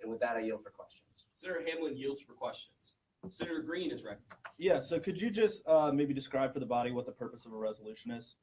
And with that, I yield for questions. Senator Hamlin yields for questions. Senator Green is recognized. Yeah, so could you just maybe describe for the body what the purpose of a resolution is?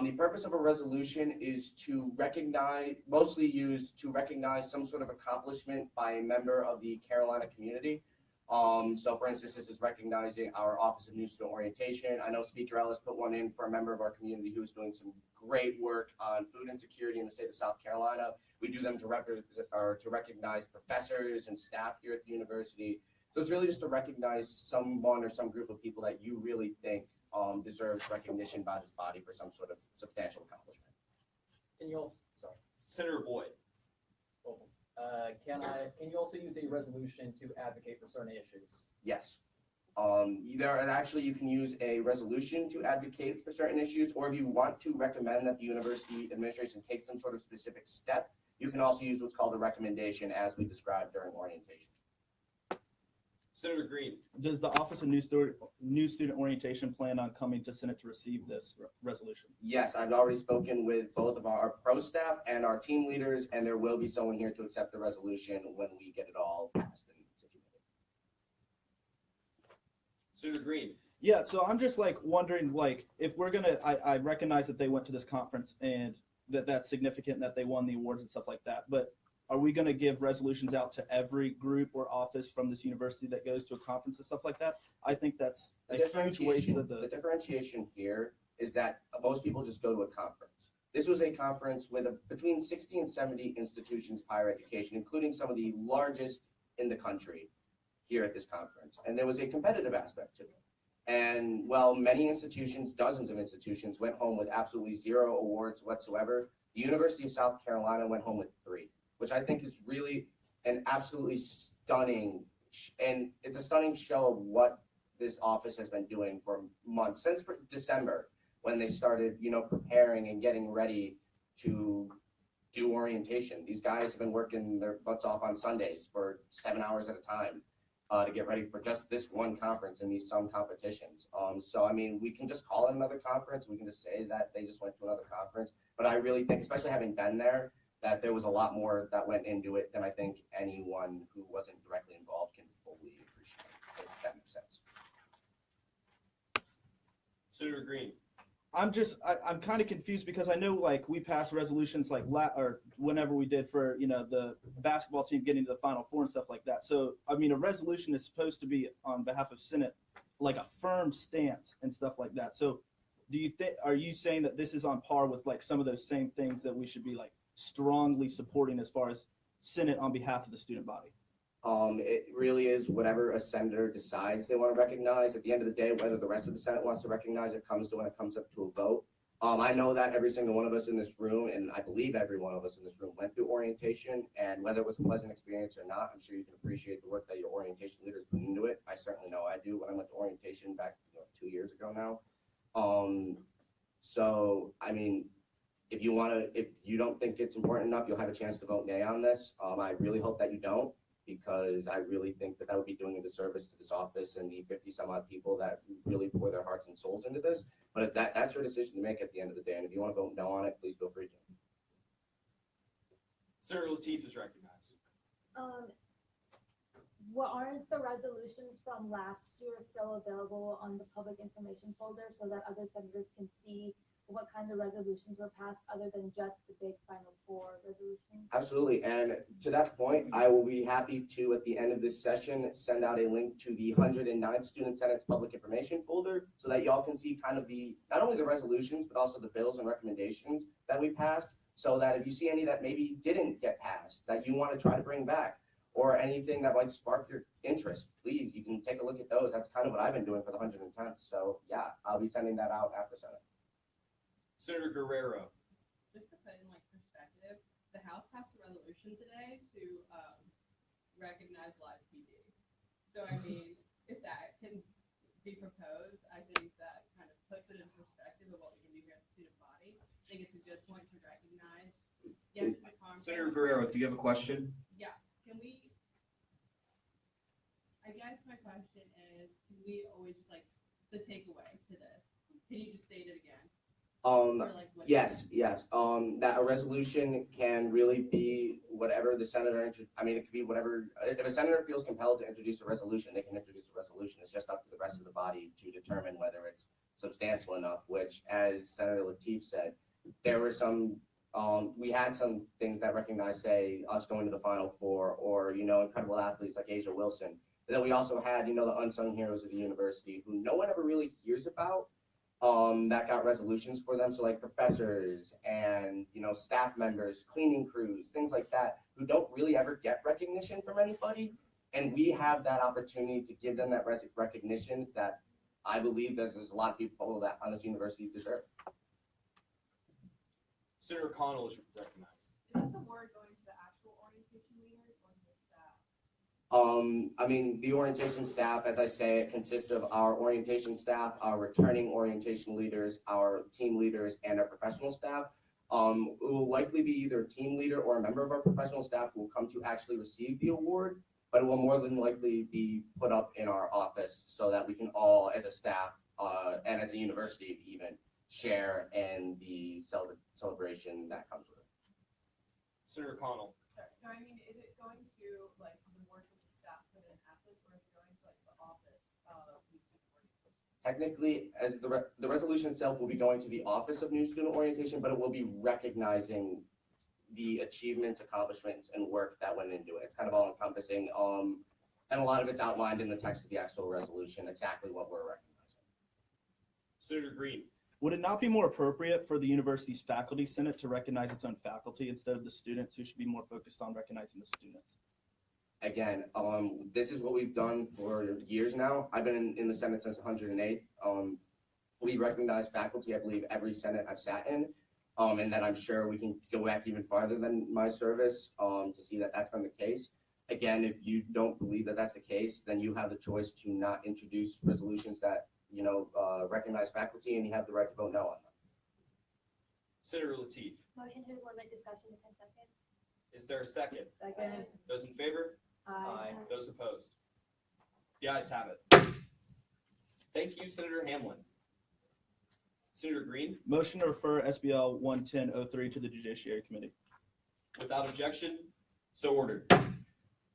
The purpose of a resolution is to recognize, mostly used to recognize some sort of accomplishment by a member of the Carolina community. So for instance, this is recognizing our Office of New Student Orientation. I know Speaker Ellis put one in for a member of our community who is doing some great work on food insecurity in the state of South Carolina. We do them to recognize professors and staff here at the university. So it's really just to recognize someone or some group of people that you really think deserves recognition by this body for some sort of substantial accomplishment. Can you also, sorry, Senator Boyd. can you also use a resolution to advocate for certain issues? Yes. You can use a resolution to advocate for certain issues, or if you want to recommend that the university administration take some sort of specific step, you can also use what's called a recommendation, as we described during orientation. Senator Green. Does the Office of New Student Orientation plan on coming to Senate to receive this resolution? Yes, I've already spoken with both of our pro staff and our team leaders, and there will be someone here to accept the resolution when we get it all passed and situated. Senator Green. Yeah, so I'm just like wondering, like, if we're gonna, I recognize that they went to this conference and that's significant that they won the awards and stuff like that, but are we going to give resolutions out to every group or office from this university that goes to a conference and stuff like that? I think that's a huge waste of the differentiation here is that most people just go to a conference. This was a conference with between 60 and 70 institutions of higher education, including some of the largest in the country here at this conference. And there was a competitive aspect to it. And while many institutions, dozens of institutions, went home with absolutely 0 awards whatsoever, the University of South Carolina went home with 3. Which I think is really an absolutely stunning, and it's a stunning show of what this office has been doing for months, since December, when they started, preparing and getting ready to do orientation. These guys have been working their butts off on Sundays for 7 hours at a time to get ready for just this one conference and these some competitions. So, I mean, we can just call it another conference. We can just say that they just went to another conference. But I really think, especially having been there, that there was a lot more that went into it than I think anyone who wasn't directly involved can fully appreciate, if that makes sense. Senator Green. I'm kind of confused because I know like we passed resolutions like or whenever we did for, the basketball team getting to the Final Four and stuff like that. So, I mean, a resolution is supposed to be on behalf of Senate, like a firm stance and stuff like that. So are you saying that this is on par with like some of those same things that we should be like strongly supporting as far as Senate on behalf of the student body? It really is whatever a senator decides they want to recognize. At the end of the day, whether the rest of the Senate wants to recognize it comes to when it comes up to a vote. I know that every single one of us in this room, and I believe every one of us in this room, went through orientation, and whether it was a pleasant experience or not, I'm sure you can appreciate the work that your orientation leaders put into it. I certainly know I do when I went to orientation back 2 years ago now. So, I mean, if you don't think it's important enough, you'll have a chance to vote nay on this. I really hope that you don't, because I really think that would be doing a disservice to this office and the 50 some odd people that really pour their hearts and souls into this. But that's your decision to make at the end of the day. And if you want to vote no on it, please feel free to. Senator Lateef is recognized. Aren't the resolutions from last year still available on the public information folder so that other senators can see what kind of resolutions were passed other than just the big Final Four resolution? Absolutely. And to that point, I will be happy to, at the end of this session, send out a link to the 109th Student Senate's public information folder so that y'all can see kind of not only the resolutions, but also the bills and recommendations that we passed, so that if you see any that maybe didn't get passed that you want to try to bring back, or anything that might spark your interest, please, you can take a look at those. That's kind of what I've been doing for the 110th. So yeah, I'll be sending that out after Senate. Senator Guerrero. Just to put in perspective, the House passed a resolution today to recognize live PD. So I mean, if that can be proposed, I think that kind of puts it in perspective of what we can do here at the student body. I think it's a good point to recognize. Yes, it's a conference. Senator Guerrero, do you have a question? Yeah. Can we? I guess my question is, can we always the takeaway to this? Can you just state it again? Or like what? Yes, that a resolution can really be whatever the senator, it could be whatever, if a senator feels compelled to introduce a resolution, they can introduce a resolution. It's just up to the rest of the body to determine whether it's substantial enough, which, as Senator Lateef said, there were some, we had some things that recognize, say, us going to the Final Four, or, incredible athletes like Asia Wilson. And then we also had, the unsung heroes of the university who no one ever really hears about, that got resolutions for them. So like professors and, staff members, cleaning crews, things like that, who don't really ever get recognition from anybody. And we have that opportunity to give them that recognition that I believe that there's a lot of people that on this university deserve. Senator Connell is recognized. Is this award going to the actual orientation leaders or to the staff? The orientation staff, as I say, it consists of our orientation staff, our returning orientation leaders, our team leaders, and our professional staff. It will likely be either a team leader or a member of our professional staff who will come to actually receive the award, but it will more than likely be put up in our office so that we can all, as a staff, and as a university even, share in the celebration that comes with it. Senator Connell. Sorry, so is it going to like the work that the staff put in at this, or is it going to like the office of new student orientation? Technically, as the resolution itself will be going to the Office of New Student Orientation, but it will be recognizing the achievements, accomplishments, and work that went into it. It's kind of all encompassing, and a lot of it's outlined in the text of the actual resolution, exactly what we're recognizing. Senator Green. Would it not be more appropriate for the university's faculty senate to recognize its own faculty instead of the students, who should be more focused on recognizing the students? Again, this is what we've done for years now. I've been in the Senate since 108. We recognize faculty, I believe, every Senate I've sat in, and that I'm sure we can go back even farther than my service to see that that's been the case. Again, if you don't believe that that's the case, then you have the choice to not introduce resolutions that recognize faculty, and you have the right to vote no on them. Senator Lateef. Motion to limit discussion to 10 seconds. Is there a second? Second. Those in favor? Aye. Those opposed? The ayes have it. Thank you, Senator Hamlin. Senator Green. Motion to refer SBL 11003 to the Judiciary Committee. Without objection, so ordered.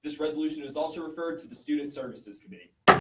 This resolution is also referred to the Student Services Committee.